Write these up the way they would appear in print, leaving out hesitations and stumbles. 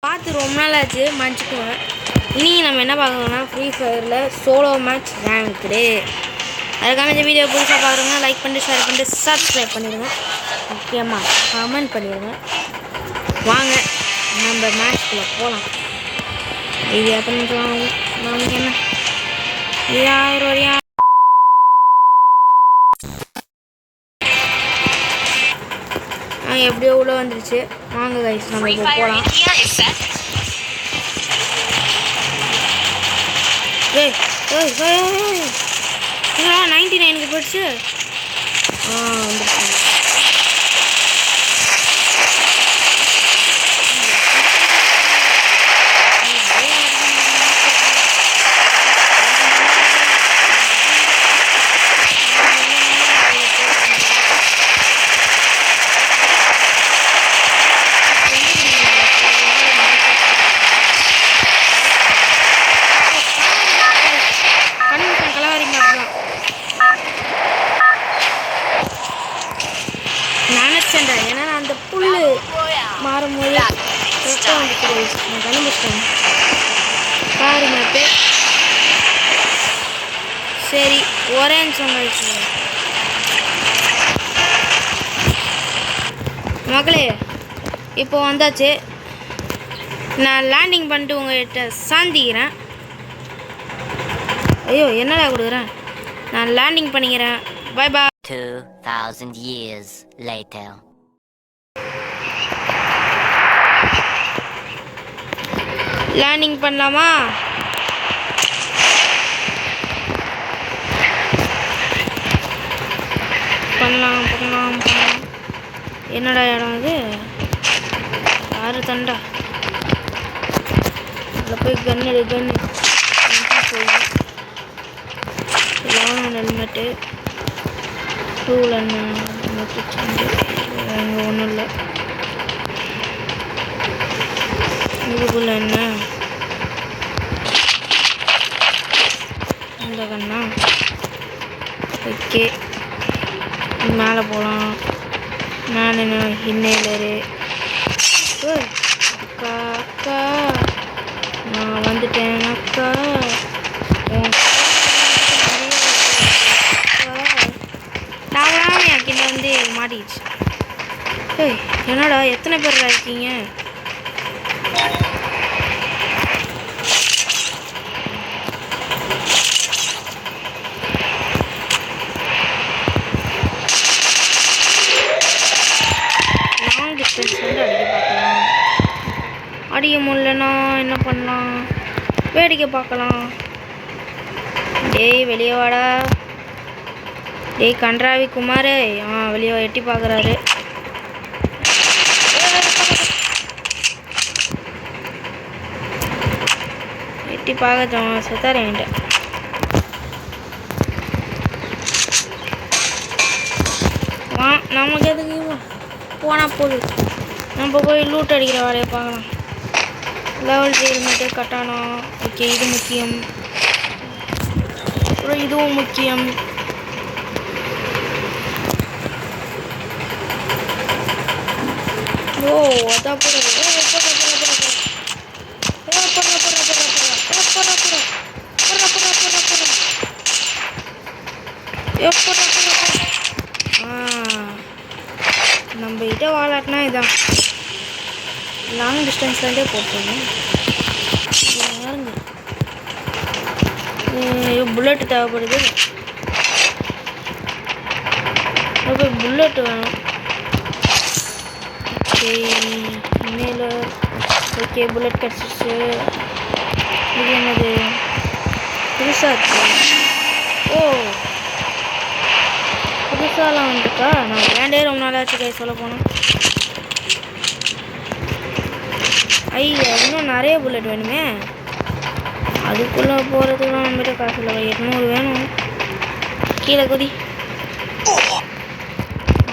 பார்த்து ரொம்ப நாள் ஆச்சு, மன்னிச்சுக்குவேன். இனி நம்ம என்ன பார்க்கணும்னா ஃப்ரீ ஃபயரில் சோலோ மேட்ச் ரேங்க்டு. அதுக்கான இந்த வீடியோ புதுசாக பார்க்குறவங்க லைக் பண்ணிட்டு ஷேர் பண்ணிட்டு சப்ஸ்கிரைப் பண்ணிடுங்க. முக்கியமாக கமெண்ட் பண்ணிடுங்க. வாங்க நம்ம மேட்ச்குள்ளே போகலாம். இது எத்தனை நிமிஷம் ஆகும்? நமக்கு என்ன இது 1000 வரையா? எப்படியோ உள்ள வந்துருச்சு. வாங்க கைஸ் நம்ம இப்போ போகலாம். ஏய் ஏய் ஏய் 99க்கு போயிடுச்சு. வந்துருச்சு. ஏன்னா அந்த புல் மாறும்போது ரத்தம் வந்துட்டு நான் கண்டுபிடிச்சிட்டேன் பாருங்க. சரி ஒரே நிமிஷம் கழிச்சு மக்களே இப்போ வந்தாச்சு. நான் லேண்டிங் பண்ணிட்டு உங்கள்கிட்ட சாந்திக்கிறேன். ஐயோ என்னடா கொடுக்குறேன். நான் லேண்டிங் பண்ணிக்கிறேன். Bye bye. 2000 years later. Landing பண்ணலாமா? பண்ணலாம். என்னடா இடம் இது? யாரு தண்டா? அதில் போய் கன்னு ஹெல்மெட்டு டூல் அங்கே ஒன்றும் இல்லை. இதுக்குள்ள என்ன இந்த கண்ணா? ஓகே மேலே போகலாம். மேலே என்ன இன்னேலரு. அக்கா அக்கா நான் வந்துட்டேன் அக்கா. நான் என் கிட்ட வந்து மாட்டிக்கிச்சு. ஏய் என்னடா எத்தனை பேர் இருக்கீங்க? லாங் டிஸ்டன்ஸ் வந்து அடிக்க பார்க்கலாம். அடிக்க முடியலன்னா என்ன பண்ணலாம்? வேடிக்கை பார்க்கலாம். டேய் வெளியே வாடா. டேய் கன்றாவி குமார். வெளியே எட்டி பார்க்குறாரு. எட்டி பார்க்கட்டும் செத்தார் என்கிட்ட. நமக்கு எதுக்கு போனால் போகுது. நம்ம போய் லூட் அடிக்கிற வேலையை பார்க்கலாம். Level helmet கட்டானா. ஓகே இது முக்கியம். அப்புறம் இதுவும் முக்கியம். ஓ அதான் நம்ம கிட்ட வாழாட்டினா இதான் லாங் டிஸ்டன்ஸ்லேருந்தே போட்டோம். யாருங்க புல்லட்டு தேவைப்படுது. புல்லட்டு வேணும். ஓகே மேலே ஓகே புல்லட் கிடச்சிச்சு. இது என்னது புதுசாக இருக்கு? ஓ புதுசாலாம் வந்துருக்கா? நான் விளையாண்டே ரொம்ப நாளாச்சு கை சொல்ல போனோம். ஐயா இன்னும் நிறைய புல்லட் வேணுமே. அதுக்குள்ளே போகிறதுக்குலாம் நம்மகிட்ட காசு இல்லை. 800 வேணும். கீழே குதி.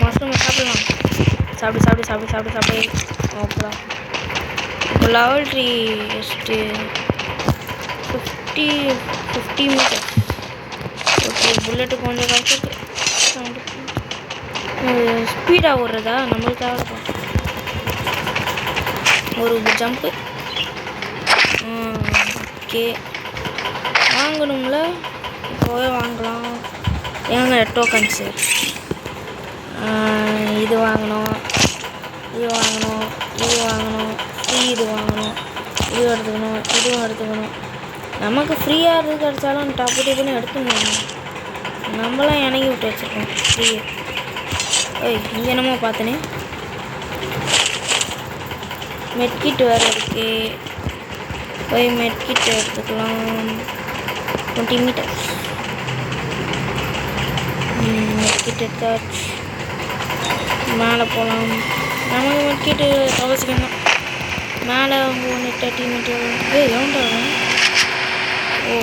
மஷ்ரூம் சாப்பிடலாம். சாப்பிடு. ஓகேலாம் இப்போ லெவல் 3 ಎಷ್ಟು 50 மீட்டர். ஓகே புல்லட்டு கொஞ்சம் காசு ஸ்பீடாக ஓடுறதா நம்மளுக்கு தேவைப்படும். ஒரு ஜம்ப்பு ஓகே வாங்கணும்ல, இப்போவே வாங்கலாம். எங்க டோக்கன்ஸு இது வாங்கணும், இது வாங்கணும், இது வாங்கணும், இது வாங்கணும், இது எடுத்துக்கணும், இதுவும் எடுத்துக்கணும். நமக்கு ஃப்ரீயாக இருந்து கிடச்சாலும் டப்பு டப்புன்னு எடுத்துக்கணும். நம்மளாம் இணங்கி விட்டு வச்சுருக்கோம் ஃப்ரீ. ஓய் இங்கே என்னமோ பார்த்தனே, மெட்கிட் வேறு இருக்கு. போய் மெட்கிட் எடுத்துக்கலாம். 20 மீட்டர்ஸ் மெட்கிட் எடுத்தாச்சு. மேலே போகலாம். நமக்கு மெட்கிட்டு அவசியம் தான். மேலே 30 மீட்டர். எவ்வளோ? ஓ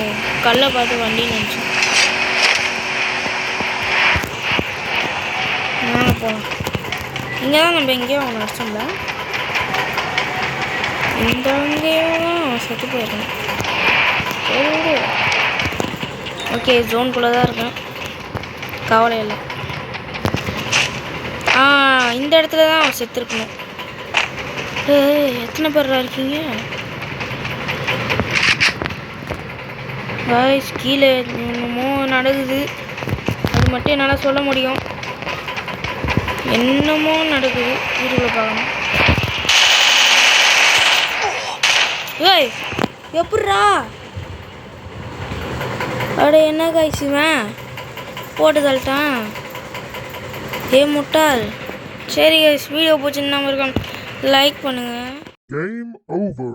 கல்லை பார்த்து வண்டி நினச்சோம். மேலே போகலாம். இங்கே தான் நம்ம எங்கேயோ அவனை அடிச்சோம்ல. இந்த எங்கேயோ தான் செத்து போயிருக்கேன். ஓகே ஜோனுக்குள்ளே தான் இருக்கேன், கவலை இல்லை. இந்த இடத்துல தான் அவன் செத்துருக்கணும். எத்தனை பேர் இருக்கீங்க காய்ஸ்? கீழே என்னமோ நடக்குது, அது மட்டும் என்னால் சொல்ல முடியும். என்னமோ நடக்குது, வீட்டுக்குள்ளே பார்க்கணும். ஏய் எப்பட்றா? அட என்ன காய்ஸ் இவன் போட்டு தள்ளிட்டான். முட்டாள். சரி கைஸ், வீடியோ பிடிச்சிருந்தா மறக்காம லைக் பண்ணுங்கள். Game over.